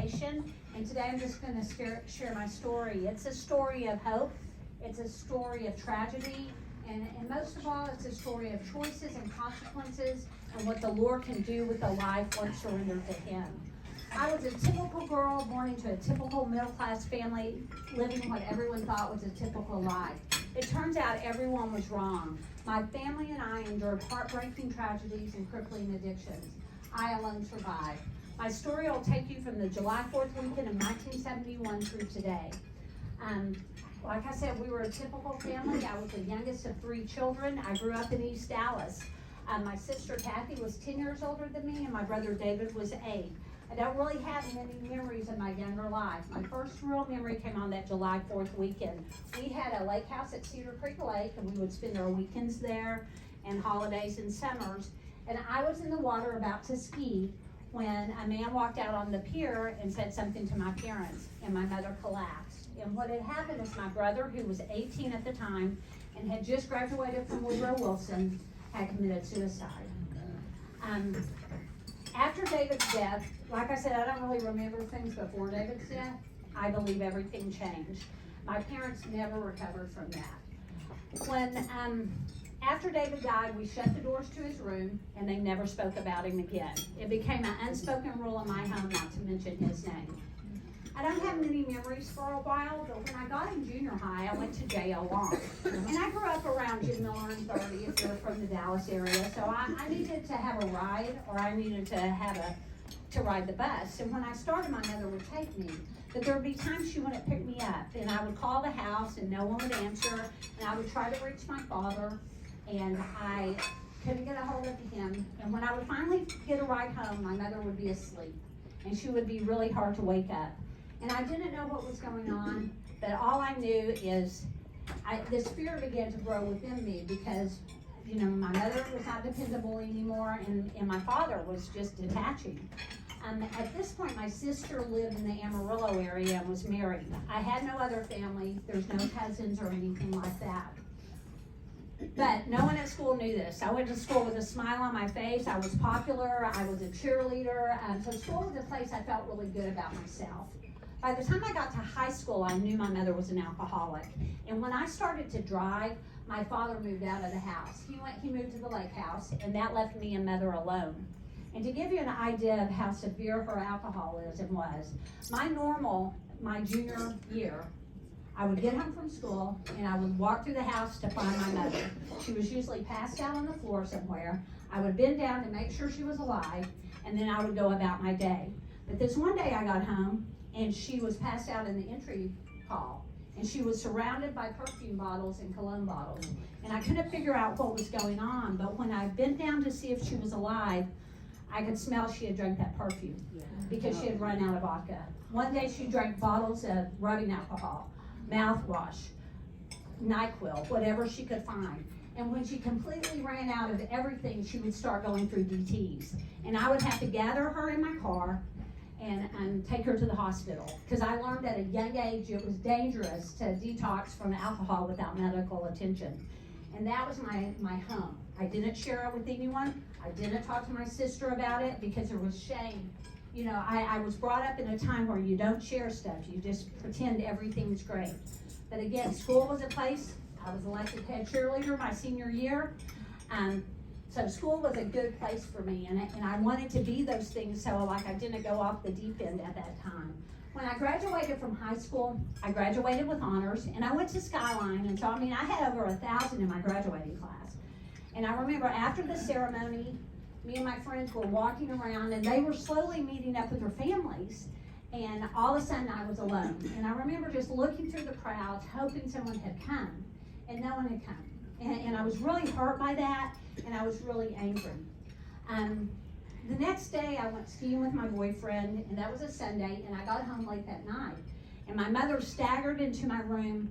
invitation, and today I'm just going to share my story. It's a story of hope, it's a story of tragedy, and most of all, it's a story of choices and consequences and what the Lord can do with a life once surrendered to Him. I was a typical girl born into a typical middle-class family, living what everyone thought was a typical life. It turns out everyone was wrong. My family and I endured heartbreaking tragedies and crippling addictions. I alone survived. My story will take you from the July 4th weekend of 1971 through today. Like I said, we were a typical family. I was the youngest of 3 children. I grew up in East Dallas. My sister Kathy was 10 years older than me, and my brother David was 8. I don't really have many memories of my younger life. My first real memory came on that July 4th weekend. We had a lake house at Cedar Creek Lake, and we would spend our weekends there and holidays and summers. And I was in the water about to ski when a man walked out on the pier and said something to my parents, and my mother collapsed. And what had happened is my brother, who was 18 at the time and had just graduated from Woodrow Wilson, had committed suicide. After David's death, like I said, I don't really remember things before David's death. I believe everything changed. My parents never recovered from that. When after David died, we shut the doors to his room, and they never spoke about him again. It became an unspoken rule in my home not to mention his name. I don't have many memories for a while, but when I got in junior high, I went to J.O. Long. And I grew up around Jim Miller and 30 if you're from the Dallas area, so I needed to have a ride, or I needed to ride the bus. And when I started, my mother would take me. But there would be times she wouldn't pick me up, and I would call the house, and no one would answer, and I would try to reach my father, and I couldn't get a hold of him. And when I would finally get a ride home, my mother would be asleep, and she would be really hard to wake up. And I didn't know what was going on, but all I knew is this fear began to grow within me because, my mother was not dependable anymore, and my father was just detaching. At this point, my sister lived in the Amarillo area and was married. I had no other family. There's no cousins or anything like that. But no one at school knew this. I went to school with a smile on my face. I was popular. I was a cheerleader. So school was a place I felt really good about myself. By the time I got to high school, I knew my mother was an alcoholic. And when I started to drive, my father moved out of the house. He moved to the lake house, and that left me and mother alone. And to give you an idea of how severe her alcoholism was, my junior year, I would get home from school, and I would walk through the house to find my mother. She was usually passed out on the floor somewhere. I would bend down to make sure she was alive, and then I would go about my day. But this one day I got home, and she was passed out in the entry hall, and she was surrounded by perfume bottles and cologne bottles, and I couldn't figure out what was going on. But when I bent down to see if she was alive, I could smell she had drank that perfume because she had run out of vodka. One day she drank bottles of rubbing alcohol, mouthwash, NyQuil, whatever she could find. And when she completely ran out of everything, she would start going through DTs, and I would have to gather her in my car and take her to the hospital, because I learned at a young age it was dangerous to detox from alcohol without medical attention. And that was my home. I didn't share it with anyone. I didn't talk to my sister about it because there was shame. I was brought up in a time where you don't share stuff. You just pretend everything's great. But again, school was a place. I was elected head cheerleader my senior year. So school was a good place for me, and I wanted to be those things, so I didn't go off the deep end at that time. When I graduated from high school, I graduated with honors, and I went to Skyline, and so I had over 1,000 in my graduating class. And I remember after the ceremony, me and my friends were walking around, and they were slowly meeting up with their families, and all of a sudden I was alone. And I remember just looking through the crowds, hoping someone had come, and no one had come. And I was really hurt by that, and I was really angry. The next day, I went skiing with my boyfriend, and that was a Sunday, and I got home late that night. And my mother staggered into my room,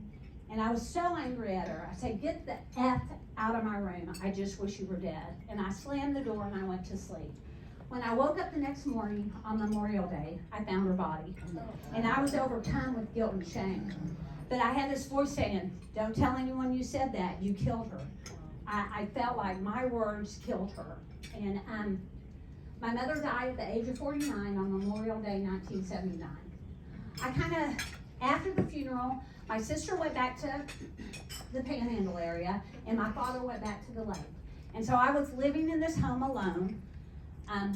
and I was so angry at her. I said, "Get the F out of my room. I just wish you were dead." And I slammed the door, and I went to sleep. When I woke up the next morning on Memorial Day, I found her body, and I was overcome with guilt and shame. But I had this voice saying, "Don't tell anyone you said that. You killed her." I felt like my words killed her. And My mother died at the age of 49 on Memorial Day, 1979. After the funeral, my sister went back to the Panhandle area, and my father went back to the lake. And so I was living in this home alone,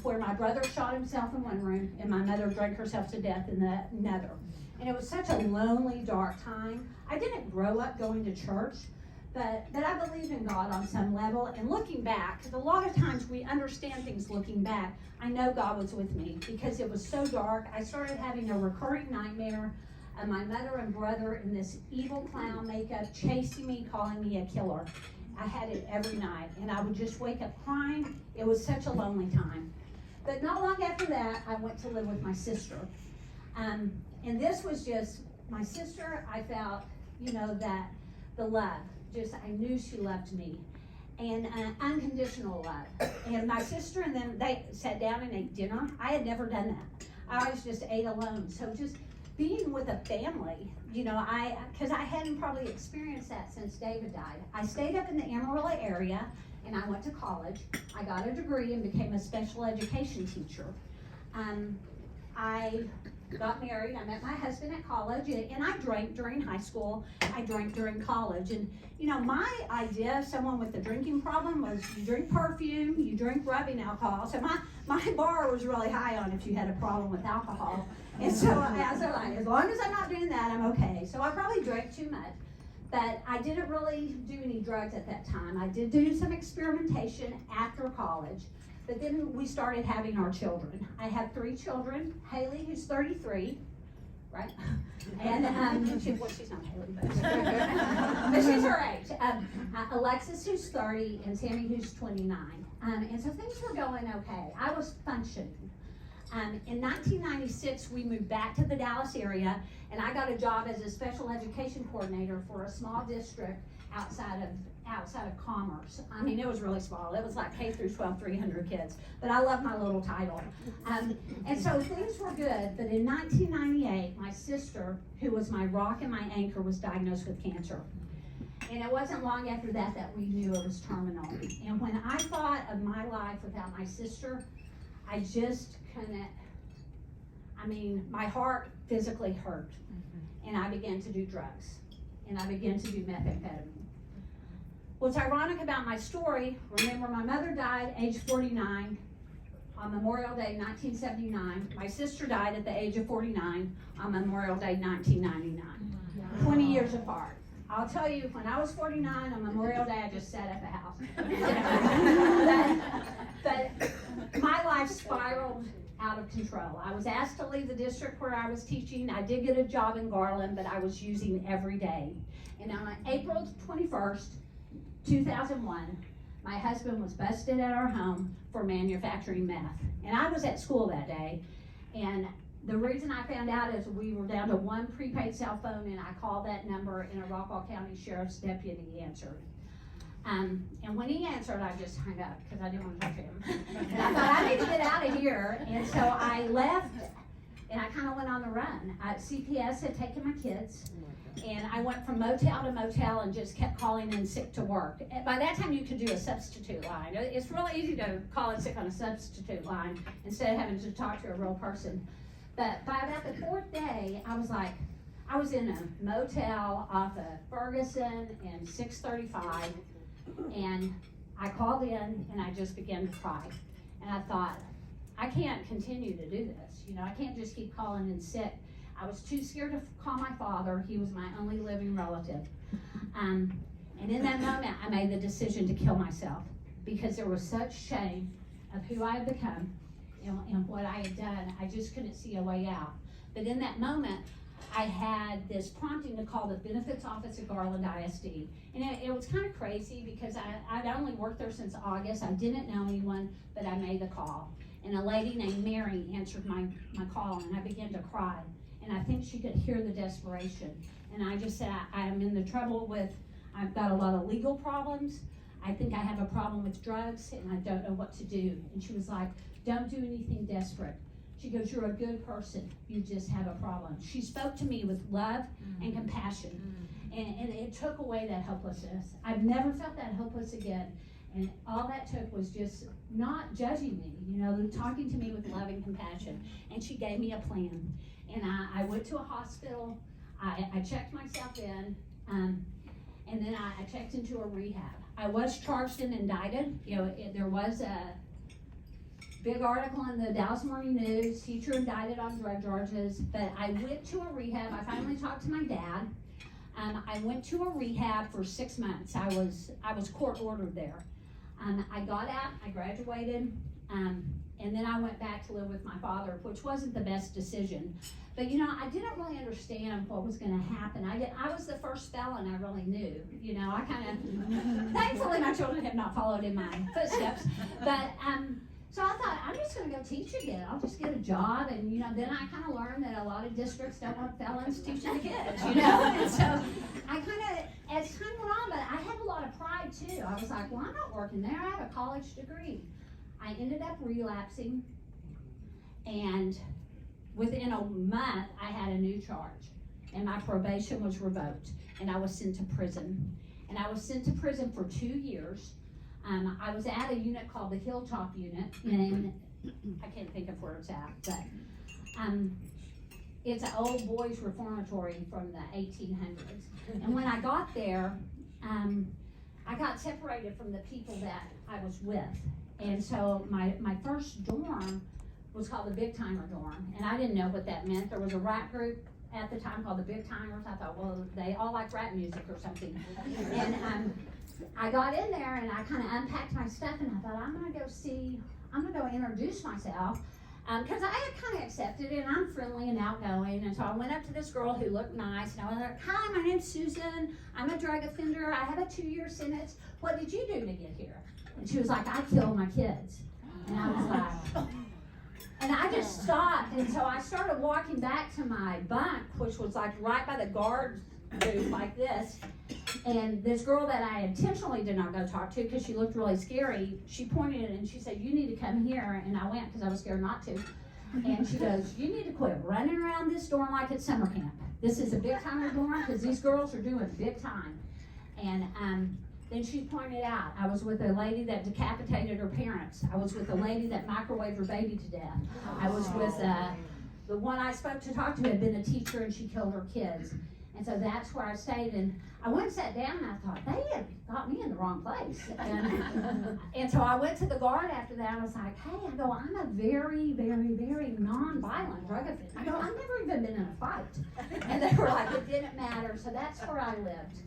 where my brother shot himself in one room, and my mother drank herself to death in the another. And it was such a lonely, dark time. I didn't grow up going to church, but I believe in God on some level. And looking back, because a lot of times we understand things looking back, I know God was with me because it was so dark. I started having a recurring nightmare of my mother and brother in this evil clown makeup chasing me, calling me a killer. I had it every night, and I would just wake up crying. It was such a lonely time. But not long after that, I went to live with my sister. And this was just, my sister, I felt, that the love, I knew she loved me. And unconditional love. And my sister and them, they sat down and ate dinner. I had never done that. I always just ate alone. So just being with a family, because I hadn't probably experienced that since David died. I stayed up in the Amarillo area, and I went to college. I got a degree and became a special education teacher. I got married. I met my husband at college, and I drank during high school. I drank during college. And, my idea of someone with a drinking problem was you drink perfume, you drink rubbing alcohol. So my bar was really high on if you had a problem with alcohol. And so I was like, as long as I'm not doing that, I'm okay. So I probably drank too much. But I didn't really do any drugs at that time. I did do some experimentation after college. But then we started having our children. I have 3 children. Haley, who's 33, right? And she's not Haley, but she's her age. Alexis, who's 30, and Sammy, who's 29. And so things were going okay. I was functioning. In 1996, we moved back to the Dallas area, and I got a job as a special education coordinator for a small district outside of Commerce. I mean, it was really small. It was like K through 12, 300 kids. But I love my little title. And so things were good. But in 1998, my sister, who was my rock and my anchor, was diagnosed with cancer. And it wasn't long after that that we knew it was terminal. And when I thought of my life without my sister, I just couldn't. My heart physically hurt. And I began to do drugs. And I began to do methamphetamine. What's ironic about my story, remember my mother died age 49 on Memorial Day 1979. My sister died at the age of 49 on Memorial Day 1999. 20 years apart. I'll tell you, when I was 49 on Memorial Day, I just sat at the house. but my life spiraled out of control. I was asked to leave the district where I was teaching. I did get a job in Garland, but I was using every day. And on April 21st, 2001, my husband was busted at our home for manufacturing meth. And I was at school that day. And the reason I found out is we were down to one prepaid cell phone, and I called that number, and a Rockwall County Sheriff's deputy answered. And when he answered, I just hung up because I didn't want to talk to him. And I thought, I need to get out of here. And so I left, and I kind of went on the run. CPS had taken my kids. And I went from motel to motel and just kept calling in sick to work. By that time, you could do a substitute line. It's really easy to call in sick on a substitute line instead of having to talk to a real person. But by about the 4th day, I was in a motel off of Ferguson and 635, and I called in and I just began to cry. And I thought, I can't continue to do this. I can't just keep calling in sick. I was too scared to call my father. He was my only living relative. And in that moment, I made the decision to kill myself because there was such shame of who I had become and what I had done. I just couldn't see a way out. But in that moment, I had this prompting to call the benefits office at Garland ISD. And it was kind of crazy because I'd only worked there since August. I didn't know anyone, but I made the call. And a lady named Mary answered my call, and I began to cry. And I think she could hear the desperation. And I just said, I'm in the trouble with, I've got a lot of legal problems. I think I have a problem with drugs, and I don't know what to do. And she was like, don't do anything desperate. She goes, you're a good person. You just have a problem. She spoke to me with love and compassion. And it took away that hopelessness. I've never felt that hopeless again. And all that took was just not judging me, talking to me with love and compassion. And she gave me a plan. And I went to a hospital. I checked myself in, and then I checked into a rehab. I was charged and indicted. There was a big article in the Dallas Morning News, teacher indicted on drug charges. But I went to a rehab. I finally talked to my dad. I went to a rehab for 6 months. I was court ordered there. I got out, I graduated, and then I went back to live with my father, which wasn't the best decision. But I didn't really understand what was going to happen. I was the first felon I really knew. I kind of, thankfully my children have not followed in my footsteps. But so I thought, I'm just going to go teach again. I'll just get a job, and then I kind of learned that a lot of districts don't want felons teaching the kids, And so I kind of, as time went on, but I had a lot of pride too. I was like, well, I'm not working there. I have a college degree. I ended up relapsing, and within a month, I had a new charge, and my probation was revoked, and I was sent to prison. And I was sent to prison for 2 years. I was at a unit called the Hilltop Unit, and I can't think of where it's at, but it's an old boys reformatory from the 1800s. And when I got there, I got separated from the people that I was with. And so my first dorm was called the Big Timer Dorm, and I didn't know what that meant. There was a rap group at the time called the Big Timers. I thought, well, they all like rap music or something. And I got in there and I kind of unpacked my stuff, and I thought, I'm going to go introduce myself, because I had kind of accepted it, and I'm friendly and outgoing. And so I went up to this girl who looked nice, and I was like, hi, my name's Susan. I'm a drug offender. I have a 2-year sentence. What did you do to get here? And she was like, I killed my kids. And I was like, and I just stopped. And so I started walking back to my bunk, which was like right by the guard booth like this. And this girl that I intentionally did not go talk to because she looked really scary, she pointed and she said, you need to come here. And I went because I was scared not to. And she goes, you need to quit running around this dorm like it's summer camp. This is a big timer dorm because these girls are doing big time. And then she pointed out, I was with a lady that decapitated her parents. I was with a lady that microwaved her baby to death. I was with the one I spoke to talk to had been a teacher, and she killed her kids. And so that's where I stayed. And I went and sat down, and I thought, they had got me in the wrong place. And so I went to the guard after that. I was like, hey, I'm a very, very, very non-violent drug offender. I've never even been in a fight. And they were like, it didn't matter. So that's where I lived.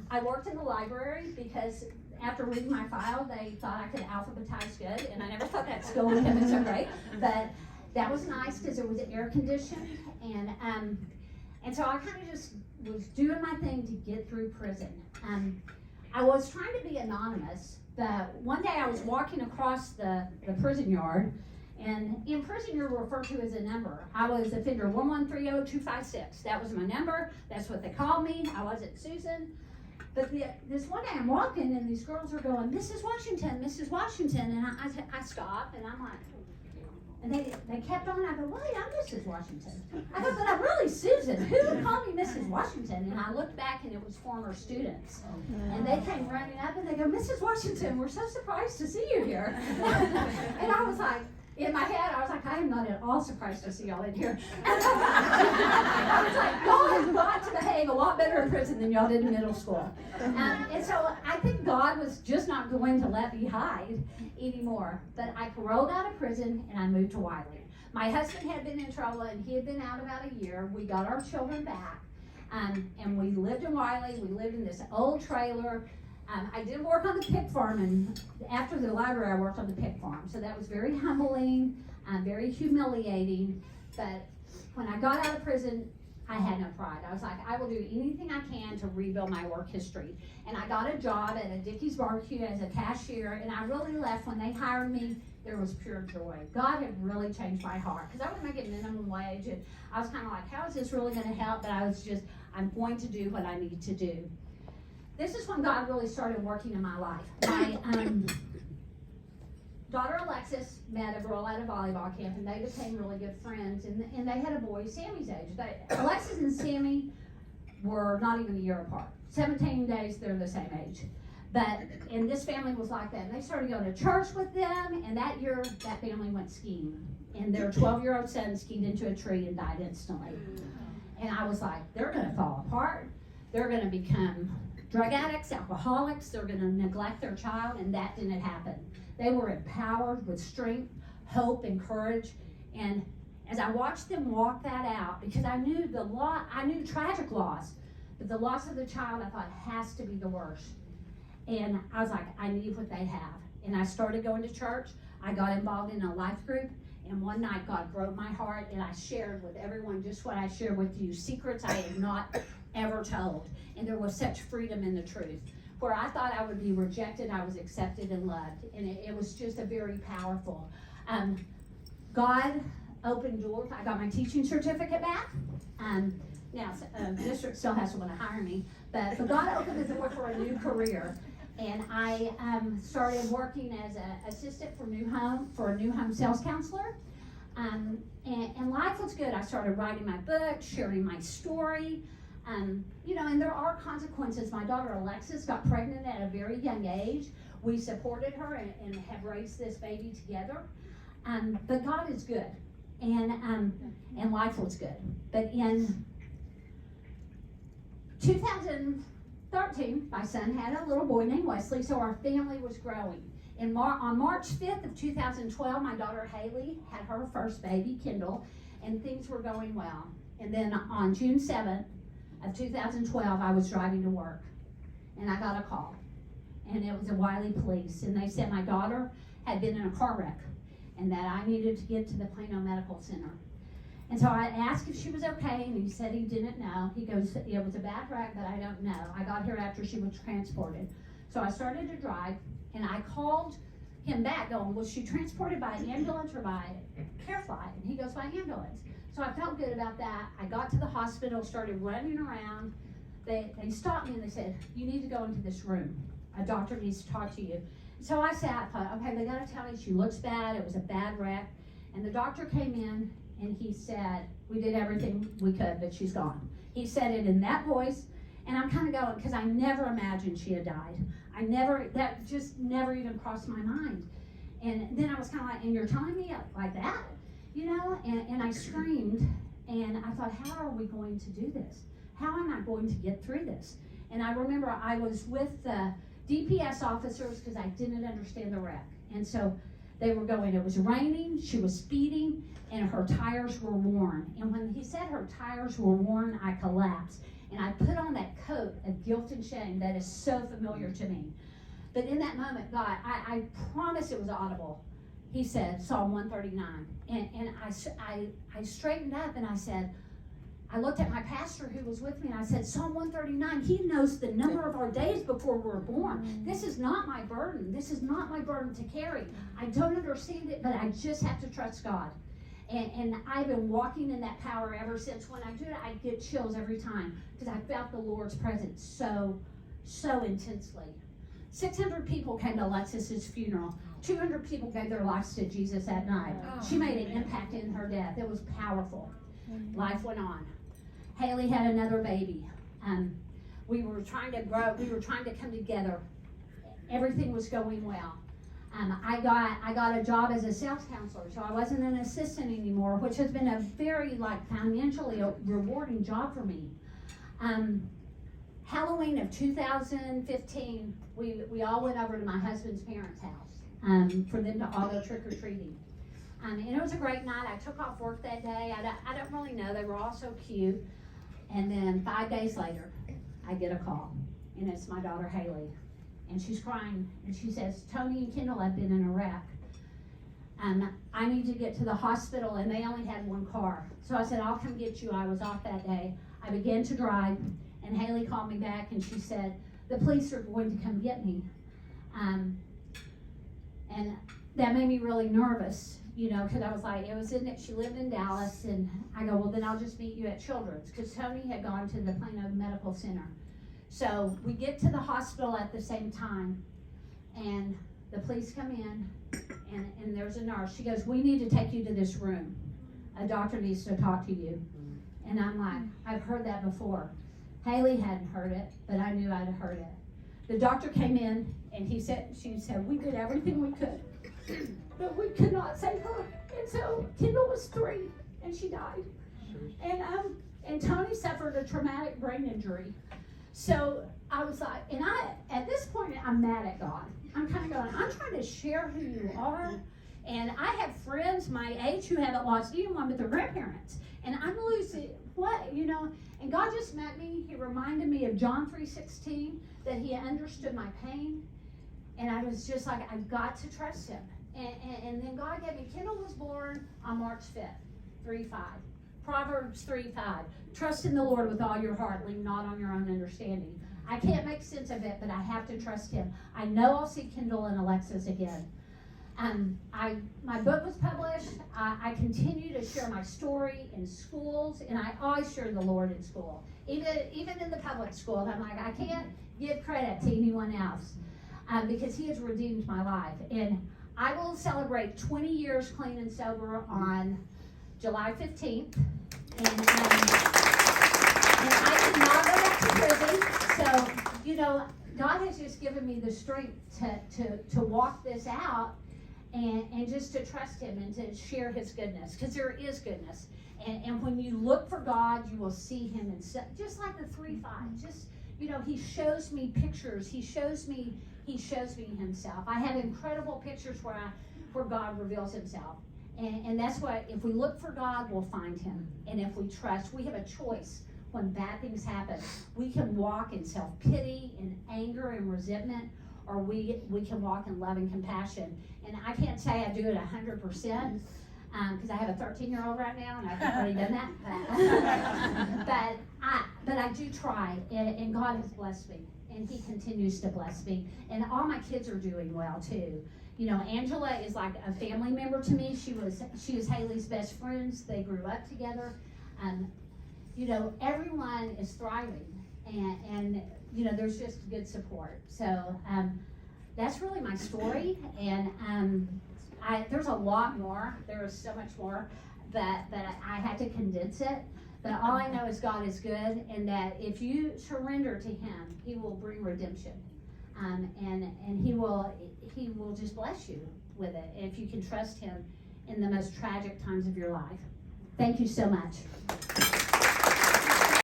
I worked in the library because after reading my file, they thought I could alphabetize good, and I never thought that skill would come in so great. But that was nice because it was air conditioned, and so I kind of just was doing my thing to get through prison. I was trying to be anonymous, but one day I was walking across the prison yard, and in prison you're referred to as a number. I was offender 1130256. That was my number. That's what they called me. I wasn't Susan. But this one day I'm walking, and these girls are going, Mrs. Washington, Mrs. Washington. And I stop, and I'm like, and they kept on. I go, wait, I'm Mrs. Washington. I go, but I'm really Susan. Who would call me Mrs. Washington? And I looked back, and it was former students. And they came running up, and they go, Mrs. Washington, we're so surprised to see you here. And I was like, in my head, I was like, I am not at all surprised to see y'all in here. I was like, y'all have got to behave a lot better in prison than y'all did in middle school. And so I think God was just not going to let me hide anymore. But I paroled out of prison, and I moved to Wiley. My husband had been in trouble, and he had been out about a year. We got our children back, and we lived in Wiley. We lived in this old trailer. I did work on the pig farm, and after the library, I worked on the pig farm. So that was very humbling, very humiliating. But when I got out of prison, I had no pride. I was like, I will do anything I can to rebuild my work history. And I got a job at a Dickey's Barbecue as a cashier, and I really left. When they hired me, there was pure joy. God had really changed my heart, because I was making minimum wage, and I was kind of like, how is this really going to help? But I was just, I'm going to do what I need to do. This is when God really started working in my life. My daughter Alexis met a girl at a volleyball camp, and they became really good friends. And they had a boy Sammy's age. Alexis and Sammy were not even a year apart. 17 days, they're the same age. And this family was like that. And they started going to church with them, and that year, that family went skiing. And their 12-year-old son skied into a tree and died instantly. And I was like, they're going to fall apart. They're going to become drug addicts, alcoholics. They're going to neglect their child, and that didn't happen. They were empowered with strength, hope, and courage. And as I watched them walk that out, because I knew tragic loss, but the loss of the child I thought has to be the worst. And I was like, I need what they have. And I started going to church. I got involved in a life group. And one night God broke my heart, and I shared with everyone just what I shared with you, secrets I had not ever told. And there was such freedom in the truth. Where I thought I would be rejected, I was accepted and loved. And it was just a very powerful. God opened doors. I got my teaching certificate back. Now, the district still has to want to hire me, but God opened the door for a new career. And I started working as an assistant for a new home sales counselor. And life was good. I started writing my book, sharing my story. And there are consequences. My daughter Alexis got pregnant at a very young age. We supported her and have raised this baby together. But God is good. And life was good. But in 2013, my son had a little boy named Wesley, so our family was growing. On March 5th of 2012, my daughter Haley had her first baby, Kendall, and things were going well. And then on June 7th of 2012, I was driving to work, and I got a call. And it was the Wiley police, and they said my daughter had been in a car wreck, and that I needed to get to the Plano Medical Center. And so I asked if she was okay, and he said he didn't know. He goes, it was a bad wreck, but I don't know. I got here after she was transported. So I started to drive, and I called him back going, was she transported by ambulance or by CareFly? And he goes, by ambulance. So I felt good about that. I got to the hospital, started running around. They stopped me, and they said, you need to go into this room. A doctor needs to talk to you. So I sat, thought, okay, they got to tell me she looks bad. It was a bad wreck. And the doctor came in, and he said, we did everything we could, but she's gone. He said it in that voice, and I'm kind of going, because I never imagined she had died. That just never even crossed my mind. And then I was kind of like, and you're telling me like that? And I screamed, and I thought, how are we going to do this? How am I going to get through this? And I remember I was with the DPS officers because I didn't understand the wreck. And so they were going, it was raining, she was speeding, and her tires were worn. And when he said her tires were worn, I collapsed. And I put on that coat of guilt and shame that is so familiar to me. But in that moment, God, I promise it was audible. He said, Psalm 139. And I straightened up and I said, I looked at my pastor who was with me and I said, Psalm 139, he knows the number of our days before we're born. This is not my burden. This is not my burden to carry. I don't understand it, but I just have to trust God. And I've been walking in that power ever since. When I do it, I get chills every time because I felt the Lord's presence so intensely. 600 people came to Alexis's funeral. 200 people gave their lives to Jesus that night. She made an impact in her death. It was powerful. Life went on. Haley had another baby. We were trying to grow. We were trying to come together. Everything was going well. I got a job as a sales counselor, so I wasn't an assistant anymore, which has been a very financially rewarding job for me. Halloween of 2015, we all went over to my husband's parents' house for them to all go trick-or-treating. And it was a great night. I took off work that day. I don't really know. They were all so cute. And then 5 days later, I get a call, and it's my daughter Haley. And she's crying, and she says, Tony and Kendall have been in a wreck. I need to get to the hospital, and they only had one car. So I said, I'll come get you. I was off that day. I began to drive, and Haley called me back, and she said, the police are going to come get me. And that made me really nervous, because I was like, she lived in Dallas, and I go, well, then I'll just meet you at Children's, because Tony had gone to the Plano Medical Center. So we get to the hospital at the same time, and the police come in, and there's a nurse. She goes, we need to take you to this room. A doctor needs to talk to you. And I'm like, I've heard that before. Haley hadn't heard it, but I knew I'd heard it. the doctor came in and she said, we did everything we could, but we could not save her. And so Kendall was 3 and she died. And Tony suffered a traumatic brain injury. So I was like, at this point, I'm mad at God. I'm kind of going, I'm trying to share who you are. And I have friends my age who haven't lost anyone but their grandparents. And I'm losing, and God just met me. He reminded me of John 3:16, that he understood my pain. And I was just like, I've got to trust him. And then God gave me, Kendall was born on March 5th, 3:5. Proverbs 3:5. Trust in the Lord with all your heart, lean not on your own understanding. I can't make sense of it, but I have to trust him. I know I'll see Kendall and Alexis again. My book was published. I continue to share my story in schools, and I always share the Lord in school, even in the public school. I'm like, I can't give credit to anyone else because he has redeemed my life. And I will celebrate 20 years clean and sober on July 15th. And I did not go back to prison. So, God has just given me the strength to walk this out and just to trust him and to share his goodness, because there is goodness. And when you look for God, you will see him. And just like the 3:5, just, he shows me pictures. He shows me himself. I have incredible pictures where God reveals himself. And that's what, if we look for God, we'll find him. And if we trust, we have a choice when bad things happen. We can walk in self-pity and anger and resentment, or we can walk in love and compassion. And I can't say I do it 100%, because I have a 13-year-old right now, and I've already done that. But I do try, and God has blessed me, and he continues to bless me. And all my kids are doing well, too. Angela is like a family member to me. She was Haley's best friends. They grew up together. Everyone is thriving, and there's just good support. So that's really my story, and there's a lot more. There is so much more, but I had to condense it. But all I know is God is good, and that if you surrender to him, he will bring redemption. And he will just bless you with it if you can trust him in the most tragic times of your life. Thank you so much.